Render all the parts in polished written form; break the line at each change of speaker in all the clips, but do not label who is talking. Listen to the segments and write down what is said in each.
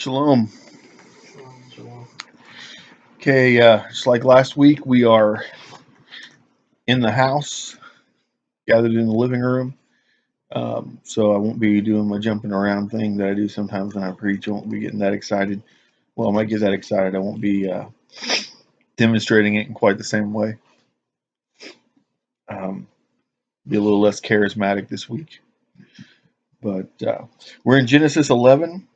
Shalom.
Shalom, shalom.
Okay, just like last week, we are in the house, gathered in the living room. So I won't be doing my jumping around thing that I do sometimes when I preach. I won't be getting that excited. Well, I might get that excited. I won't be demonstrating it in quite the same way. Be a little less charismatic this week. But we're in Genesis 11,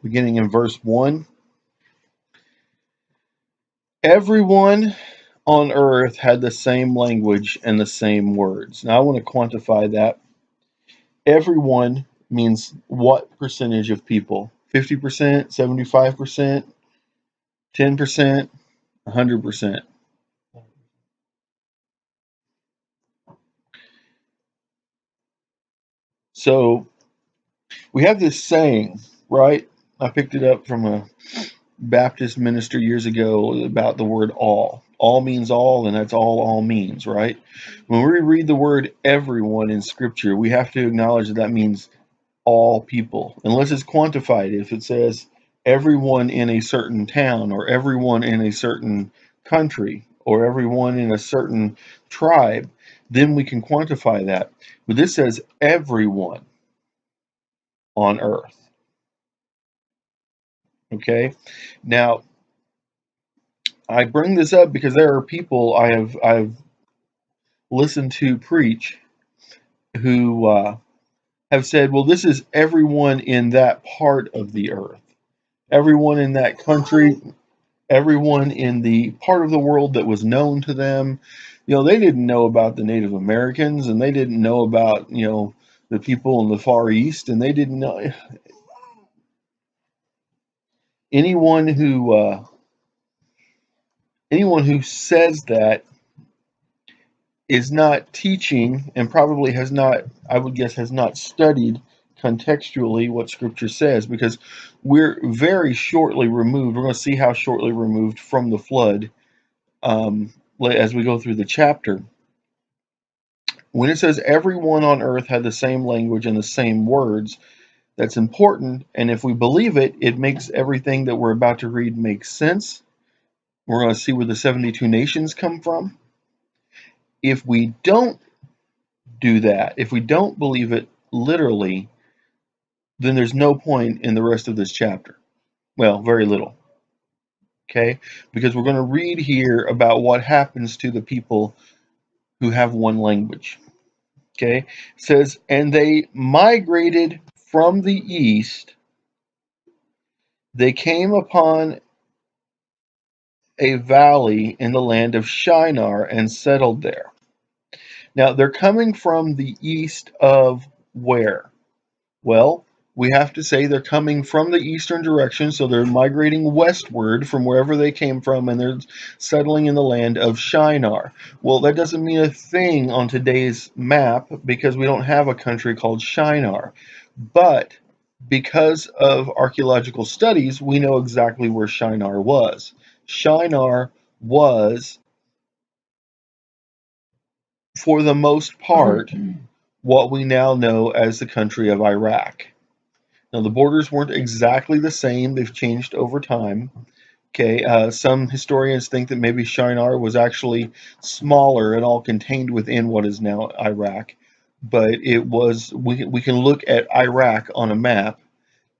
beginning in verse 1. Everyone on earth had the same language and the same words. Now I want to quantify that. Everyone means what percentage of people? 50%, 75%, 10%, 100%. So we have this saying, right? I picked it up from a Baptist minister years ago about the word all. All means all, and that's all means, right? When we read the word everyone in Scripture, we have to acknowledge that means all people, unless it's quantified. If it says everyone in a certain town, or everyone in a certain country, or everyone in a certain tribe, then we can quantify that. But this says everyone on earth. Okay? Now, I bring this up because there are people I've listened to preach who have said, well, this is everyone in that part of the earth, everyone in that country, everyone in the part of the world that was known to them. They didn't know about the Native Americans, and they didn't know about, the people in the Far East, and they didn't know anyone who says that is not teaching, and probably has not, I would guess, has not studied contextually what Scripture says, because we're very shortly removed. We're going to see how shortly removed from the flood as we go through the chapter. When it says everyone on earth had the same language and the same words, that's important. And if we believe it, it makes everything that we're about to read make sense. We're going to see where the 72 nations come from. If we don't do that, if we don't believe it literally, then there's no point in the rest of this chapter. Well, very little. Okay? Because we're going to read here about what happens to the people who have one language. Okay? It says, and they migrated from the east. They came upon a valley in the land of Shinar and settled there. Now, they're coming from the east of where? Well, we have to say they're coming from the eastern direction, so they're migrating westward from wherever they came from, and they're settling in the land of Shinar. Well, that doesn't mean a thing on today's map, because we don't have a country called Shinar. But because of archaeological studies, we know exactly where Shinar was. Shinar was, for the most part, what we now know as the country of Iraq. Now, the borders weren't exactly the same. They've changed over time. Okay, some historians think that maybe Shinar was actually smaller and all contained within what is now Iraq. But it was, we can look at Iraq on a map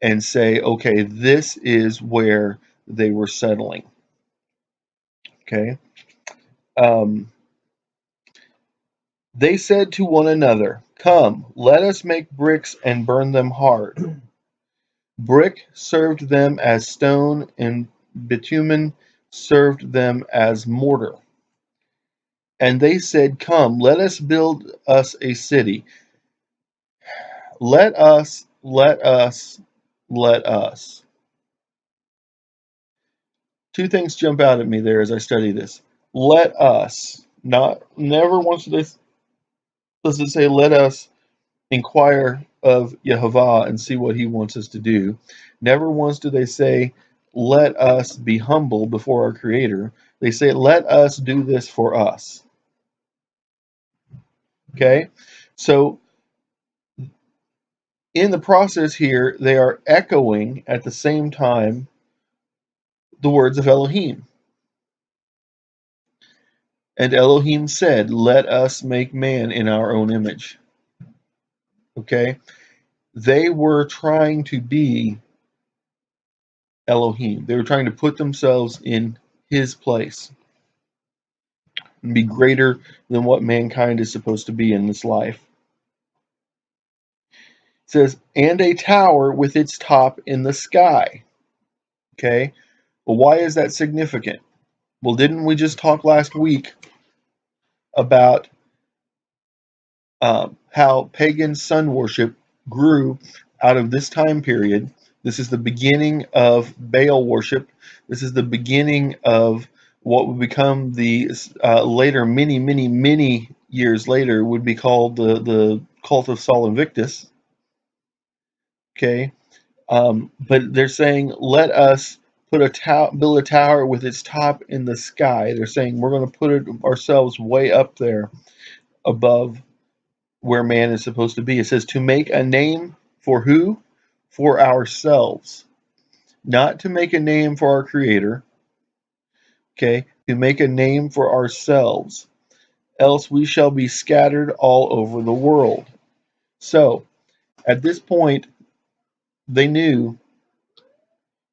and say, okay, this is where they were settling. Okay. They said to one another, come, let us make bricks and burn them hard. Brick served them as stone, and bitumen served them as mortar. And they said, come, let us build us a city. Let us. Two things jump out at me there as I study this. Let us. Never once does it say, let us inquire of Yehovah and see what he wants us to do. Never once do they say, let us be humble before our Creator. They say, let us do this for us. Okay? So in the process here, they are echoing at the same time the words of Elohim. And Elohim said, "Let us make man in our own image." Okay? They were trying to be Elohim. They were trying to put themselves in his place and be greater than what mankind is supposed to be in this life. It says, and a tower with its top in the sky. Okay? Well, why is that significant? Well, didn't we just talk last week about how pagan sun worship grew out of this time period? This is the beginning of Baal worship. This is the beginning of what would become the later, many years later, would be called the cult of Sol Invictus. Okay, but they're saying, let us put build a tower with its top in the sky. They're saying we're going to put ourselves way up there above where man is supposed to be. It says to make a name for who? For ourselves. Not to make a name for our Creator. Okay, to make a name for ourselves. Else we shall be scattered all over the world. So, at this point, they knew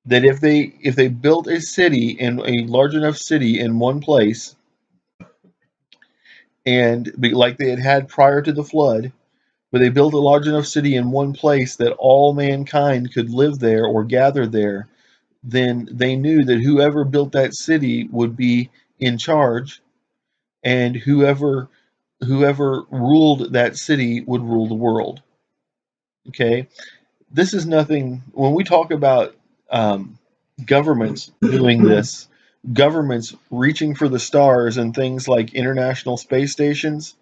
that if they built a city, in a large enough city in one place, and like they had prior to the flood, but they built a large enough city in one place that all mankind could live there or gather there, then they knew that whoever built that city would be in charge, and whoever ruled that city would rule the world. Okay, this is nothing. When we talk about governments doing this, governments reaching for the stars and things like international space stations,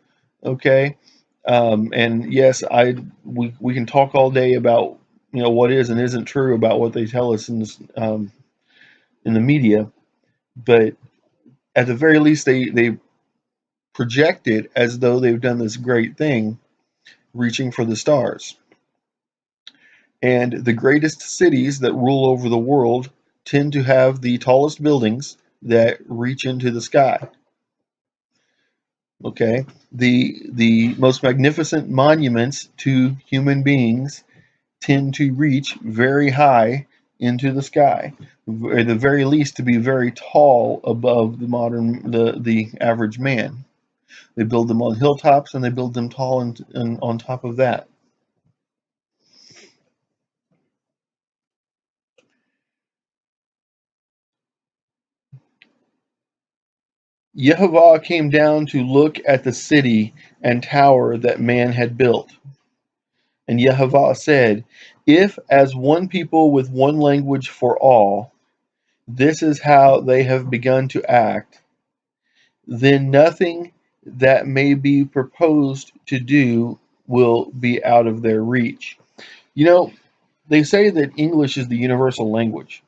okay, and yes, we can talk all day about what is and isn't true about what they tell us in the media, but at the very least they project it as though they've done this great thing, reaching for the stars. And the greatest cities that rule over the world tend to have the tallest buildings that reach into the sky. Okay, the most magnificent monuments to human beings tend to reach very high into the sky, at the very least to be very tall above the average man. They build them on hilltops and they build them tall and on top of that. Yehovah came down to look at the city and tower that man had built. And Yehovah said, if as one people with one language for all, this is how they have begun to act, then nothing that may be proposed to do will be out of their reach. They say that English is the universal language.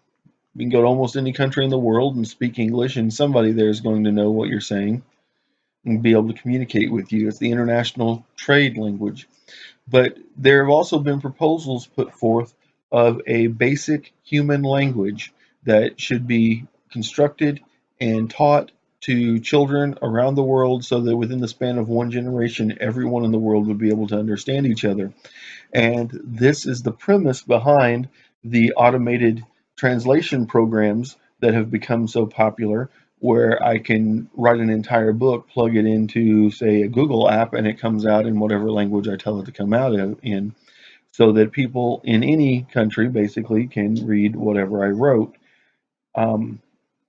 You can go to almost any country in the world and speak English, and somebody there is going to know what you're saying and be able to communicate with you. It's the international trade language. But there have also been proposals put forth of a basic human language that should be constructed and taught to children around the world so that within the span of one generation, everyone in the world would be able to understand each other. And this is the premise behind the automated translation programs that have become so popular, where I can write an entire book, plug it into, say, a Google app, and it comes out in whatever language I tell it to come out in, so that people in any country basically can read whatever I wrote.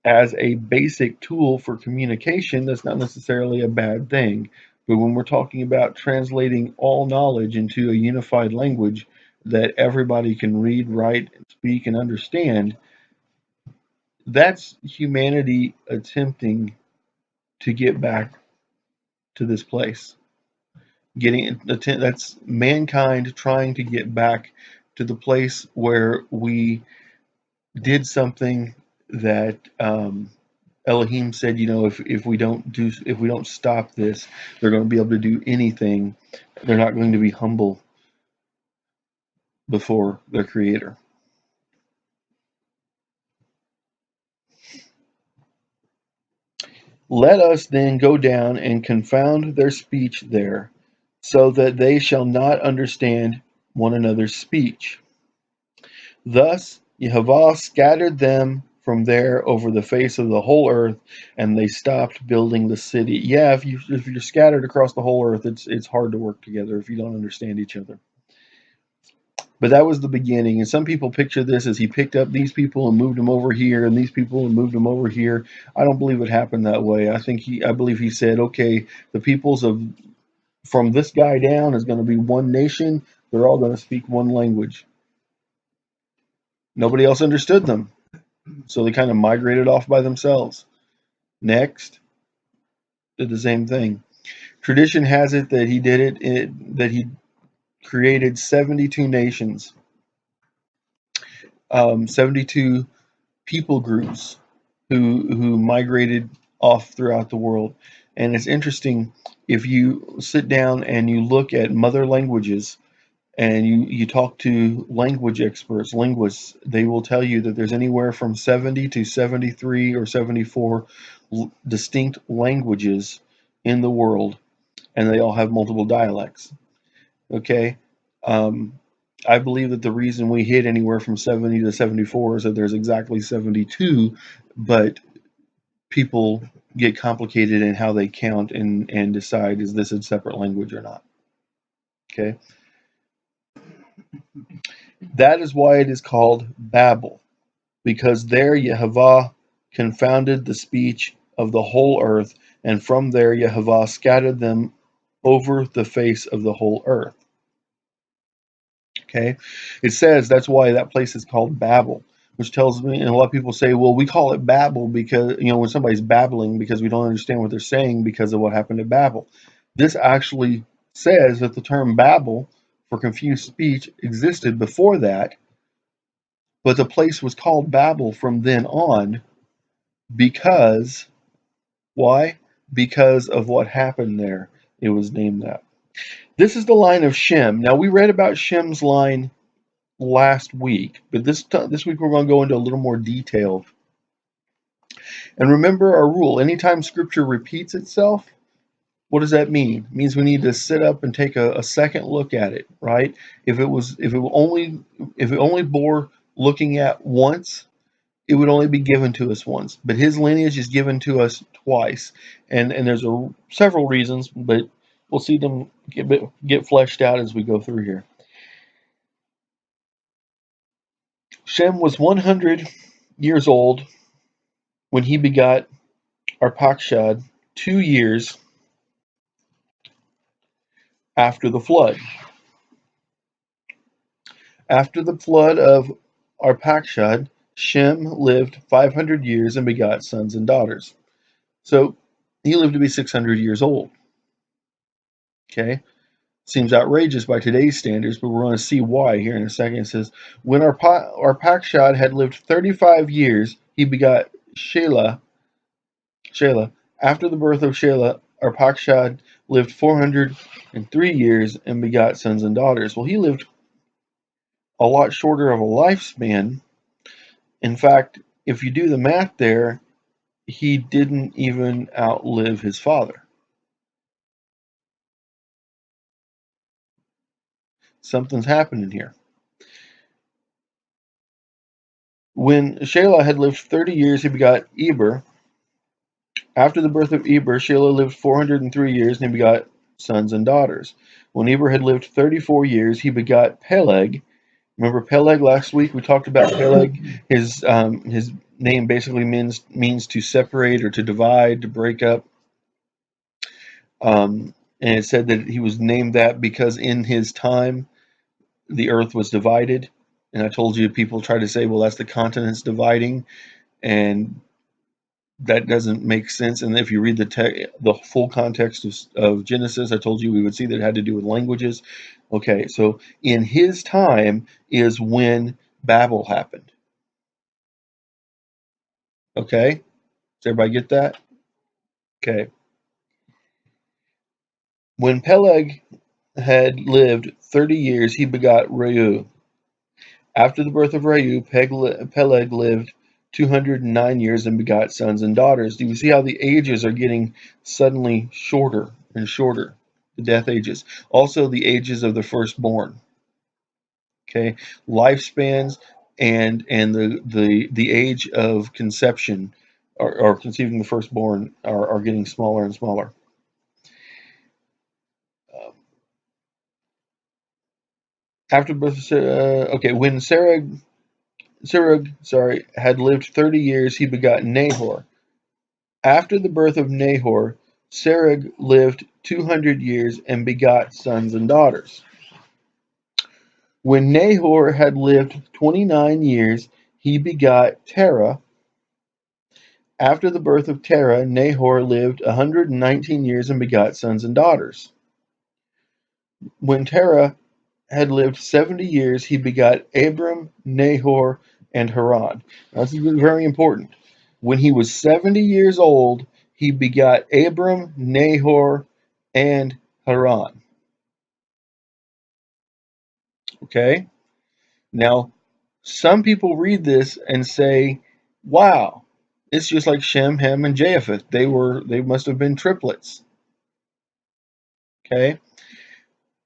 As a basic tool for communication, that's not necessarily a bad thing. But when we're talking about translating all knowledge into a unified language that everybody can read, write, speak, and understand, that's humanity attempting to get back to this place. That's mankind trying to get back to the place where we did something that Elohim said, if we don't stop this, they're going to be able to do anything. They're not going to be humble. before their Creator. Let us then go down and confound their speech there, so that they shall not understand one another's speech. Thus Jehovah scattered them from there over the face of the whole earth, and they stopped building the city. Yeah, if you're scattered across the whole earth, it's hard to work together if you don't understand each other. But that was the beginning, and some people picture this as he picked up these people and moved them over here, and these people and moved them over here. I don't believe it happened that way. I believe he said, okay, the peoples of from this guy down is going to be one nation. They're all going to speak one language. Nobody else understood them, so they kind of migrated off by themselves. Next, did the same thing. Tradition has it that he did that he created 72 nations, 72 people groups who migrated off throughout the world. And it's interesting if you sit down and you look at mother languages and you talk to language experts, linguists, they will tell you that there's anywhere from 70 to 73 or 74 distinct languages in the world, and they all have multiple dialects. Okay? Um, I believe that the reason we hit anywhere from 70 to 74 is that there's exactly 72, but people get complicated in how they count and decide is this a separate language or not. Okay? That is why it is called Babel, because there Yehovah confounded the speech of the whole earth, and from there Yehovah scattered them over the face of the whole earth. Okay, it says that's why that place is called Babel, which tells me, and a lot of people say, well, we call it Babel because, when somebody's babbling because we don't understand what they're saying because of what happened at Babel. This actually says that the term Babel for confused speech existed before that, but the place was called Babel from then on because, why? Because of what happened there. It was named that. This is the line of Shem. Now, we read about Shem's line last week, but this week we're going to go into a little more detail. And remember our rule: anytime Scripture repeats itself, what does that mean? It means we need to sit up and take a second look at it, right? If it only bore looking at once, it would only be given to us once. But his lineage is given to us twice, and there's several reasons, but we'll see them get fleshed out as we go through here. Shem was 100 years old when he begot Arpachshad 2 years after the flood. After the flood of Arpachshad, Shem lived 500 years and begot sons and daughters. So he lived to be 600 years old. Okay? Seems outrageous by today's standards, but we're going to see why here in a second. It says, when Arpachshad had lived 35 years, he begot Shelah. After the birth of Shelah, Arpachshad lived 403 years and begot sons and daughters. Well, he lived a lot shorter of a lifespan. In fact, if you do the math there, he didn't even outlive his father. Something's happening here. When Shelah had lived 30 years, he begot Eber. After the birth of Eber, Shelah lived 403 years and he begot sons and daughters. When Eber had lived 34 years, he begot Peleg. Remember Peleg last week? We talked about Peleg. His name basically means to separate or to divide, to break up. And it said that he was named that because in his time the earth was divided. And I told you people try to say, well, that's the continents dividing, and that doesn't make sense. And if you read the full context of Genesis, I told you we would see that it had to do with languages. Okay, so in his time is when Babel happened. Okay, does everybody get that? Okay. When Peleg had lived 30 years, he begot Reu. After the birth of Reu, Peleg lived 209 years and begot sons and daughters. Do you see how the ages are getting suddenly shorter and shorter? The death ages. Also, the ages of the firstborn. Okay, lifespans and the age of conception or conceiving the firstborn are getting smaller and smaller. Um, After birth, when Serug had lived 30 years, he begot Nahor. After the birth of Nahor, Serug lived 200 years and begot sons and daughters. When Nahor had lived 29 years, he begot Terah. After the birth of Terah, Nahor lived 119 years and begot sons and daughters. When Terah had lived 70 years, he begot Abram, Nahor, and Haran. Now, this is very important. When he was 70 years old, he begot Abram, Nahor, and Haran. Okay? Now, some people read this and say, wow, it's just like Shem, Ham, and Japheth. They must have been triplets. Okay?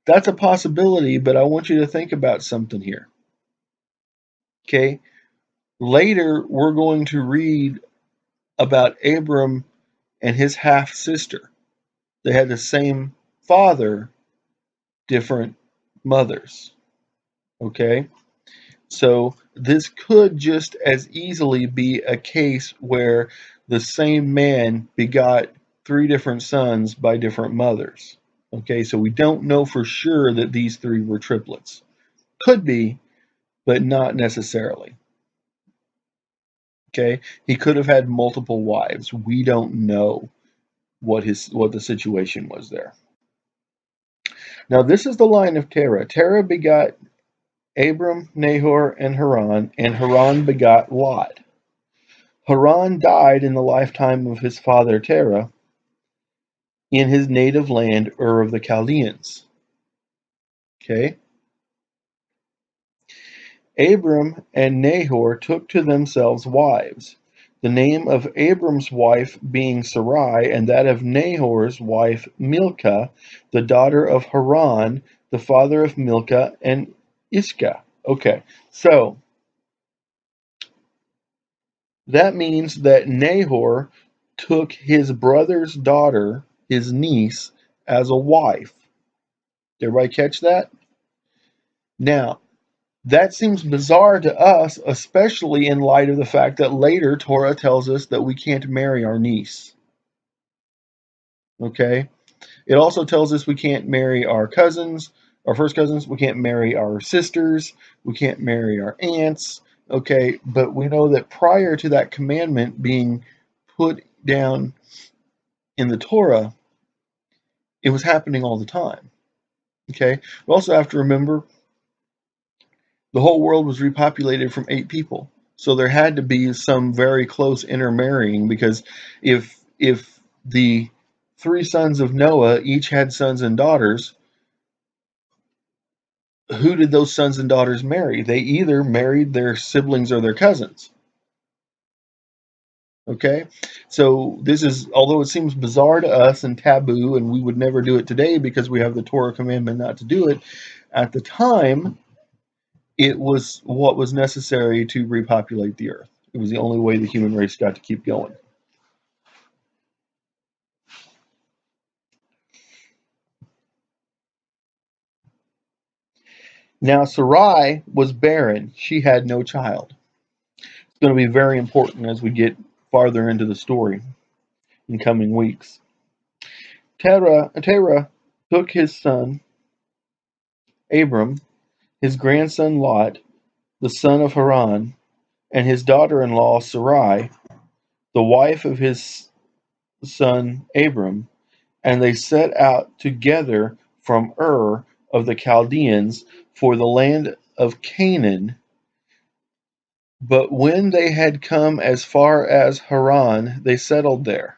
That's a possibility, but I want you to think about something here. Okay? Later, we're going to read about Abram and his half sister. They had the same father, different mothers. Okay? So this could just as easily be a case where the same man begot 3 different sons by different mothers. Okay, so we don't know for sure that these 3 were triplets. Could be, but not necessarily. Okay, he could have had multiple wives. We don't know what the situation was there. Now this is the line of Terah. Terah begot Abram, Nahor, and Haran begot Lot. Haran died in the lifetime of his father Terah in his native land, Ur of the Chaldeans. Okay. Abram and Nahor took to themselves wives, the name of Abram's wife being Sarai, and that of Nahor's wife Milcah, the daughter of Haran, the father of Milcah and Iscah. Okay, so that means that Nahor took his brother's daughter, his niece, as a wife. Did everybody catch that? Now, that seems bizarre to us, especially in light of the fact that later Torah tells us that we can't marry our niece. Okay? It also tells us we can't marry our cousins, our first cousins. We can't marry our sisters. We can't marry our aunts. Okay? But we know that prior to that commandment being put down in the Torah, it was happening all the time. Okay? We also have to remember the whole world was repopulated from 8 people. So there had to be some very close intermarrying, because if the 3 sons of Noah each had sons and daughters, who did those sons and daughters marry? They either married their siblings or their cousins. Okay? So this is, although it seems bizarre to us and taboo, and we would never do it today because we have the Torah commandment not to do it, at the time, it was what was necessary to repopulate the earth. It was the only way the human race got to keep going. Now Sarai was barren. She had no child. It's going to be very important as we get farther into the story in coming weeks. Terah took his son Abram, his grandson Lot, the son of Haran, and his daughter-in-law Sarai, the wife of his son Abram, and they set out together from Ur of the Chaldeans for the land of Canaan. But when they had come as far as Haran, they settled there.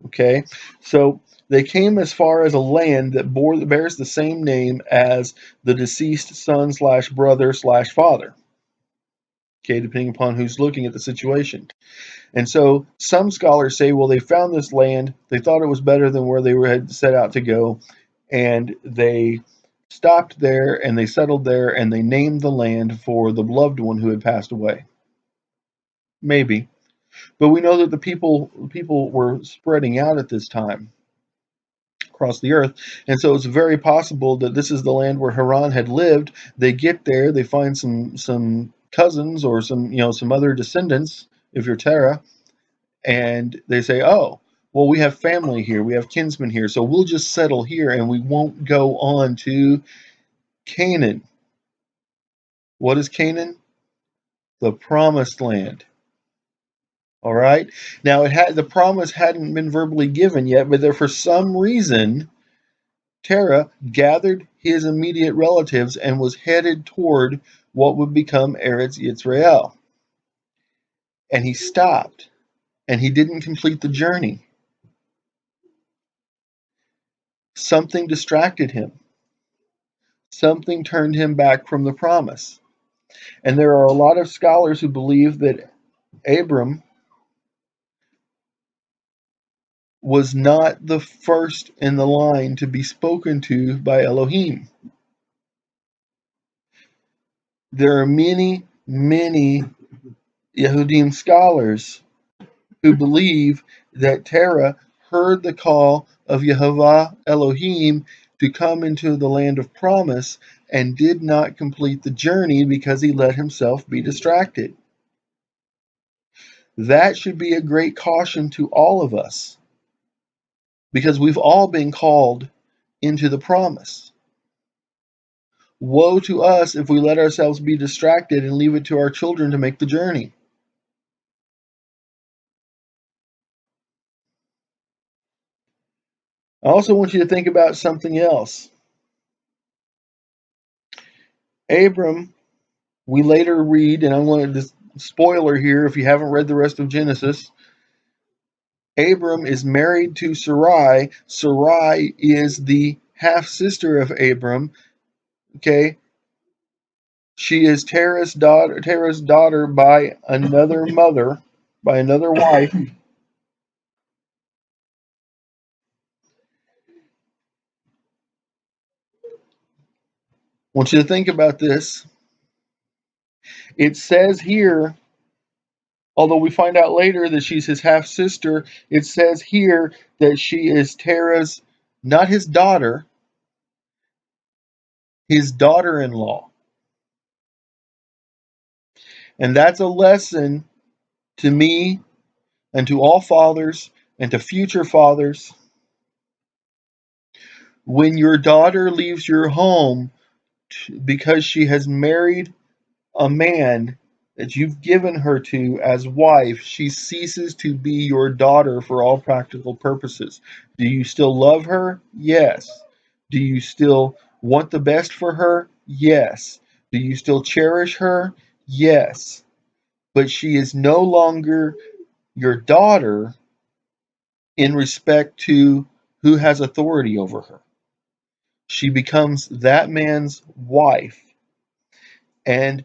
Okay, so they came as far as a land that bears the same name as the deceased son / brother / father. okay, depending upon who's looking at the situation. And so some scholars say, well, they found this land, they thought it was better than where had set out to go, and they stopped there and they settled there and they named the land for the beloved one who had passed away. Maybe. But we know that the people were spreading out at this time across the earth, and so it's very possible that this is the land where Haran had lived. They get there, they find some cousins or some other descendants, if you're Terah, and they say, oh, well, we have family here, we have kinsmen here, so we'll just settle here and we won't go on to Canaan. What is Canaan? The promised land. All right. Now the promise hadn't been verbally given yet, but there, for some reason, Terah gathered his immediate relatives and was headed toward what would become Eretz Yisrael. And he stopped, and he didn't complete the journey. Something distracted him. Something turned him back from the promise. And there are a lot of scholars who believe that Abram was not the first in the line to be spoken to by Elohim. There are many, many Yehudim scholars who believe that Terah heard the call of Yehovah Elohim to come into the land of promise and did not complete the journey because he let himself be distracted. That should be a great caution to all of us, because we've all been called into the promise. Woe to us if we let ourselves be distracted and leave it to our children to make the journey. I also want you to think about something else. Abram, we later read, and I'm going to spoiler here if you haven't read the rest of Genesis, Abram is married to Sarai. Sarai is the half-sister of Abram. Okay? She is Terah's daughter by another mother, by another wife. I want you to think about this. It says here, although we find out later that she's his half-sister, it says here that she is Terah's, not his daughter, his daughter-in-law. And that's a lesson to me and to all fathers and to future fathers. When your daughter leaves your home because she has married a man that you've given her to as wife, she ceases to be your daughter for all practical purposes. Do you still love her? Yes. Do you still want the best for her? Yes. Do you still cherish her? Yes. But she is no longer your daughter in respect to who has authority over her. She becomes that man's wife. And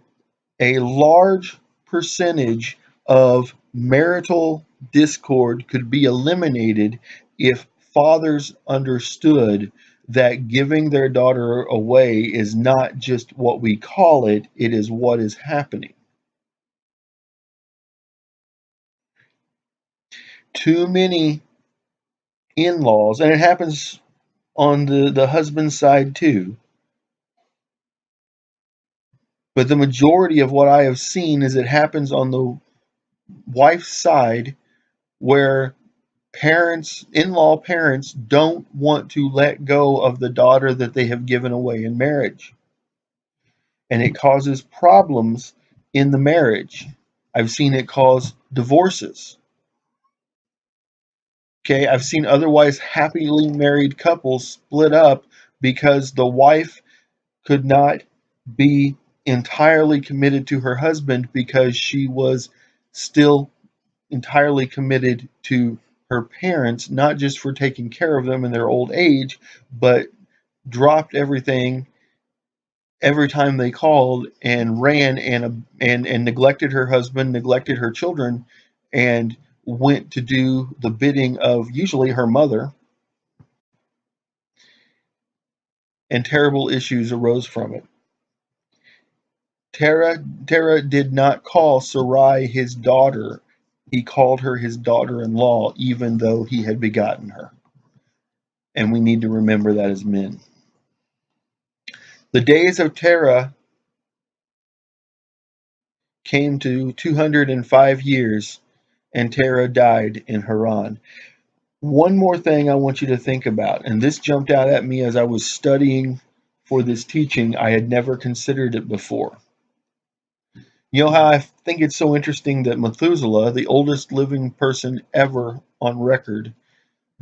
a large percentage of marital discord could be eliminated if fathers understood that giving their daughter away is not just what we call it, it is what is happening. Too many in-laws, and it happens on the husband's side too, but the majority of what I have seen is it happens on the wife's side, where in-law parents don't want to let go of the daughter that they have given away in marriage. And it causes problems in the marriage. I've seen it cause divorces. Okay, I've seen otherwise happily married couples split up because the wife could not be entirely committed to her husband because she was still entirely committed to her parents, not just for taking care of them in their old age, but dropped everything every time they called, and ran and neglected her husband, neglected her children, and went to do the bidding of usually her mother, and terrible issues arose from it. Terah did not call Sarai his daughter. He called her his daughter-in-law, even though he had begotten her. And we need to remember that as men. The days of Terah came to 205 years, and Terah died in Haran. One more thing I want you to think about, and this jumped out at me as I was studying for this teaching. I had never considered it before. You know how I think it's so interesting that Methuselah, the oldest living person ever on record,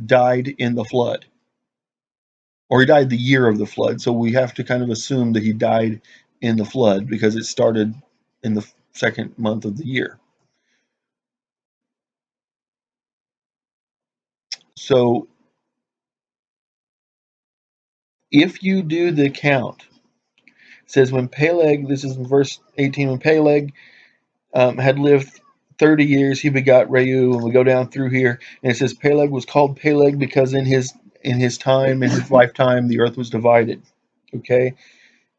died in the flood. Or he died the year of the flood, so we have to kind of assume that he died in the flood because it started in the second month of the year. So if you do the count, it says when Peleg, this is in verse 18, when Peleg had lived 30 years, he begot Reu, and we go down through here, and it says Peleg was called Peleg because in his time, in his lifetime, the earth was divided. Okay?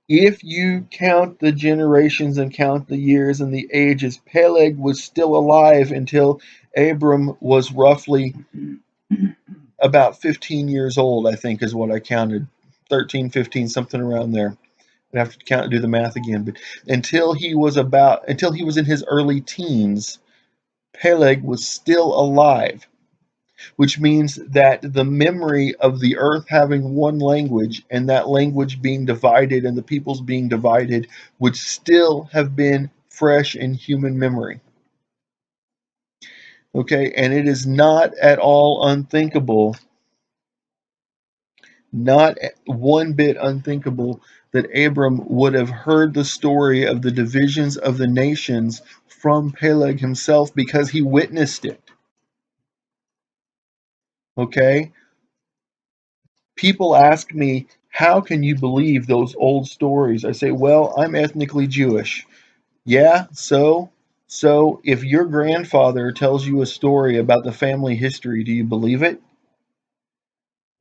If you count the generations and count the years and the ages, Peleg was still alive until Abram was roughly about 15 years old, I think is what I counted. 13, 15, something around there. I'd have to do the math again. But until he was in his early teens, Peleg was still alive, which means that the memory of the earth having one language and that language being divided and the peoples being divided would still have been fresh in human memory. Okay, and it is not at all unthinkable, not one bit unthinkable, that Abram would have heard the story of the divisions of the nations from Peleg himself because he witnessed it. Okay? People ask me, how can you believe those old stories? I say, well, I'm ethnically Jewish. Yeah, so if your grandfather tells you a story about the family history, do you believe it?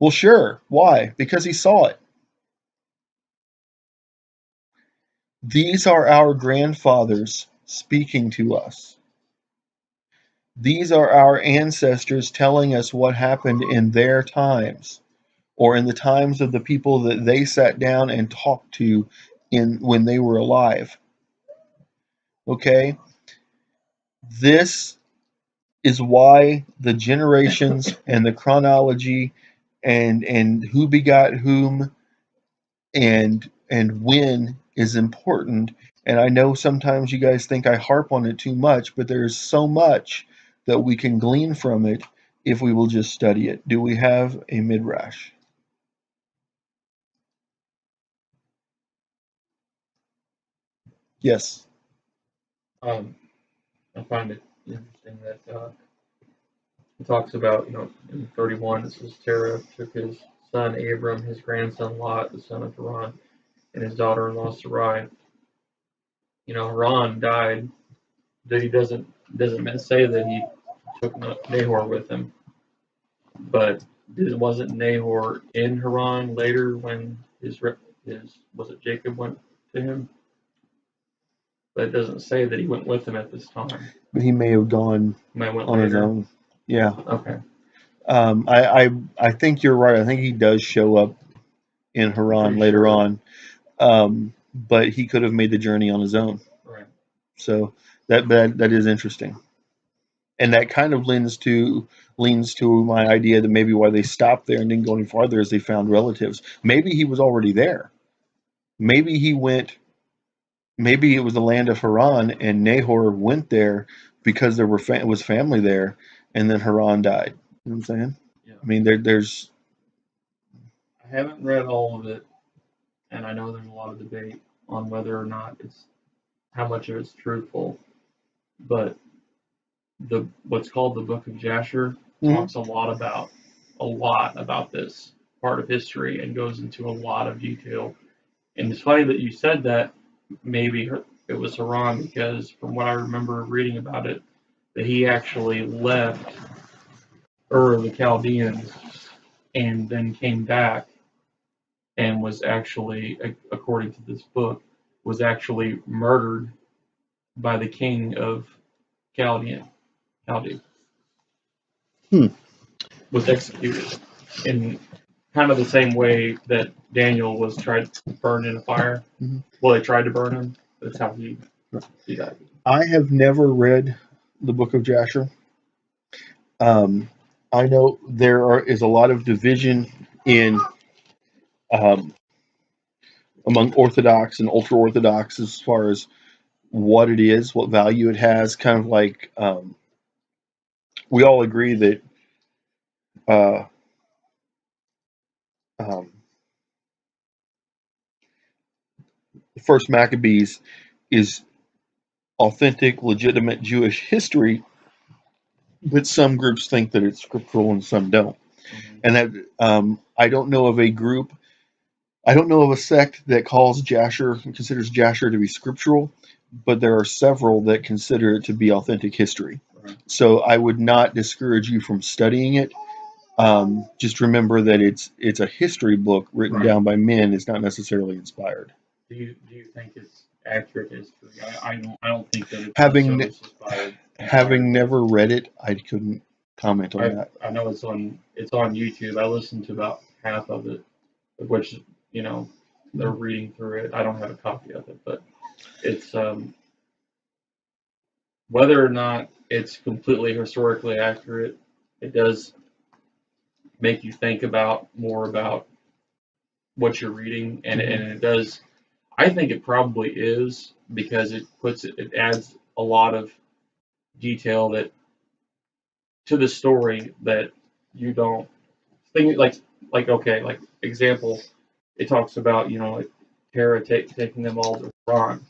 Well, sure. Why? Because he saw it. These are our grandfathers speaking to us. These are our ancestors telling us what happened in their times, or in the times of the people that they sat down and talked to when they were alive. Okay? This is why the generations and the chronology and who begot whom and when is important. And I know sometimes you guys think I harp on it too much, but there's so much that we can glean from it if we will just study it. Do we have a midrash? Yes.
I find it interesting that it talks about, in 31, it says Terah took his son Abram, his grandson Lot, the son of Haran, and his daughter-in-law Sarai. Haran died. That he doesn't say that he took Nahor with him, but wasn't Nahor in Haran later when his was it Jacob went to him? But it doesn't say that he went with him at this time.
But he may have gone on his own. Yeah.
Okay.
I think you're right. I think he does show up in Haran later on, but he could have made the journey on his own.
Right.
So that is interesting, and that kind of leans to my idea that maybe why they stopped there and didn't go any farther is they found relatives. Maybe he was already there. Maybe he went. Maybe it was the land of Haran, and Nahor went there because there was family there, and then Haran died. You know what I'm saying?
Yeah.
I mean, there's.
I haven't read all of it, and I know there's a lot of debate on whether or not how much of it's truthful. But what's called the Book of Jasher talks a lot about this part of history and goes into a lot of detail And it's funny that you said that maybe it was Haran, because from what I remember reading about it, that he actually left Ur of the Chaldeans and then came back and was actually, according to this book, was actually murdered by the king of Chaldea.
Hmm.
Was executed in kind of the same way that Daniel was tried to burn in a fire.
Mhm.
Well, they tried to burn him. That's how he died.
I have never read the Book of Jasher. I know is a lot of division in um, among Orthodox and ultra Orthodox as far as what it is, what value it has. Kind of like we all agree that uh, um, the First Maccabees is authentic, legitimate Jewish history, but some groups think that it's scriptural and some don't. And that I don't know of a group, I don't know of a sect that calls Jasher, considers Jasher to be scriptural, but there are several that consider it to be authentic history.
Right.
So I would not discourage you from studying it. Just remember that it's a history book written
Right.
down by men. It's not necessarily inspired.
Do you think it's accurate history? I don't think that it's
Having
necessarily
having never read it, I couldn't comment on that.
I know it's on YouTube. I listened to about half of it, which they're reading through it. I don't have a copy of it, but it's whether or not it's completely historically accurate, it does make you think about more about what you're reading, and it does. I think it probably is, because it adds a lot of detail that to the story that you don't think, okay, like example, it talks about like Terah taking them all to Haran,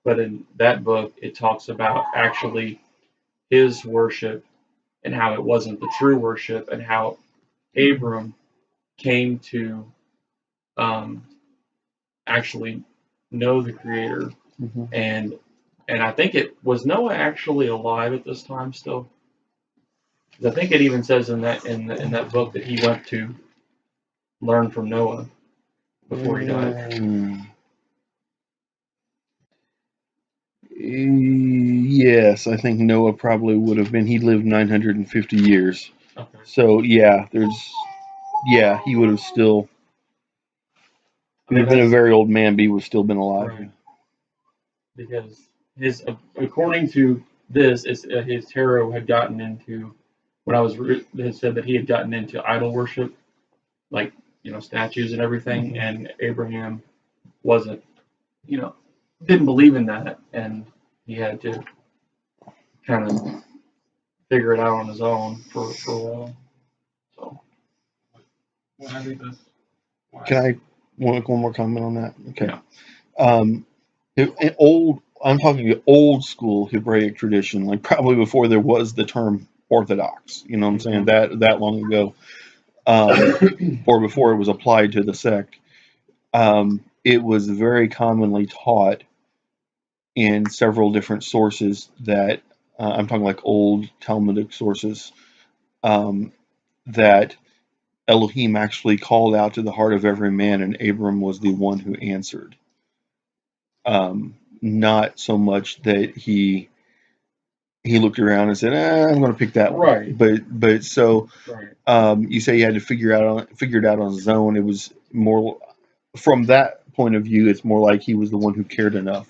but in that book it talks about actually his worship and how it wasn't the true worship, and how Abram came to um, actually know the Creator.
Mm-hmm.
and I think was Noah actually alive at this time still? I think it even says in that book that he went to learn from Noah before he died.
Yes, I think Noah probably would have been. He lived 950 years.
Okay.
So yeah, he would have still. He would have been a very old man, but he would have still been alive.
Right. Because according to this, his Terah had gotten into, when I was it said that he had gotten into idol worship, like statues and everything, and Abraham wasn't, didn't believe in that, and he had to kind of figure it out on his own for a while. So, I think that's.
Can I make one more comment on that? Okay.
Yeah.
I'm talking old school Hebraic tradition, like probably before there was the term Orthodox. You know what I'm saying? That long ago, or before it was applied to the sect. It was very commonly taught in several different sources that I'm talking like old Talmudic sources, that Elohim actually called out to the heart of every man, and Abram was the one who answered. Not so much that he looked around and said, "I'm going to pick that one."
Right.
But so
Right.
you say you had to figure it out on his own. It was more from that point of view. It's more like he was the one who cared enough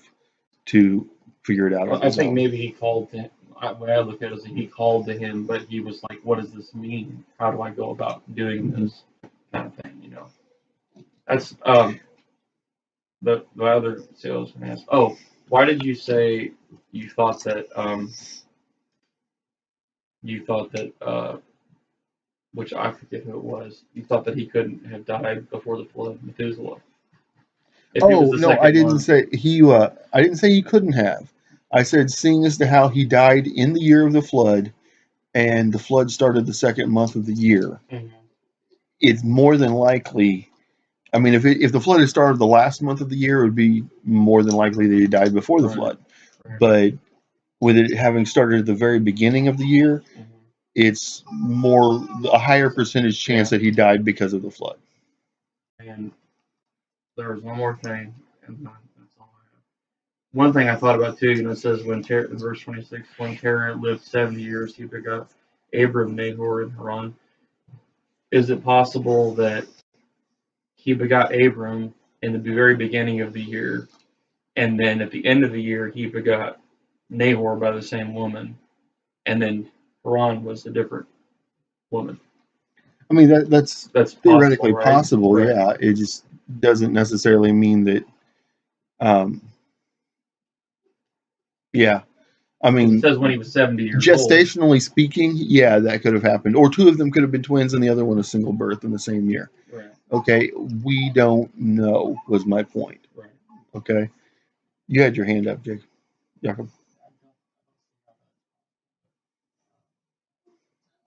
to figure it out on
I
his
think
own.
maybe he called to him. When I look at it, he called to him, but he was like, "What does this mean? How do I go about doing this?" Kind of thing, That's the other sales man asked. Oh, why did you say you thought that which I forget who it was. You thought that he couldn't have died before the flood, Methuselah. If he was the
No,
second
I didn't
one.
say he. I didn't say he couldn't have. I said, seeing as to how he died in the year of the flood, and the flood started the second month of the year,
Mhm.
it's more than likely I mean, if the flood had started the last month of the year, it would be more than likely that he died before the
Right.
flood.
Right.
But with it having started at the very beginning of the year,
Mhm.
it's a higher percentage chance that he died because of the flood.
And there was one more thing, and that's all I have. One thing I thought about too, it says in verse 26, when Terah lived 70 years, he begot Abram, Nahor, and Haran. Is it possible that he begot Abram in the very beginning of the year, and then at the end of the year he begot Nahor by the same woman, and then Haran was a different woman?
I mean, that's
That's
theoretically
possible, right?
possible,
Right.
yeah. It just doesn't necessarily mean that. Yeah, I
Because
mean,
it says when he was 70 years old.
gestationally speaking, yeah, that could have happened. Or two of them could have been twins and the other one a single birth in the same year.
Right.
Okay, we don't know, was my point.
Right.
Okay, you had your hand up, Jacob.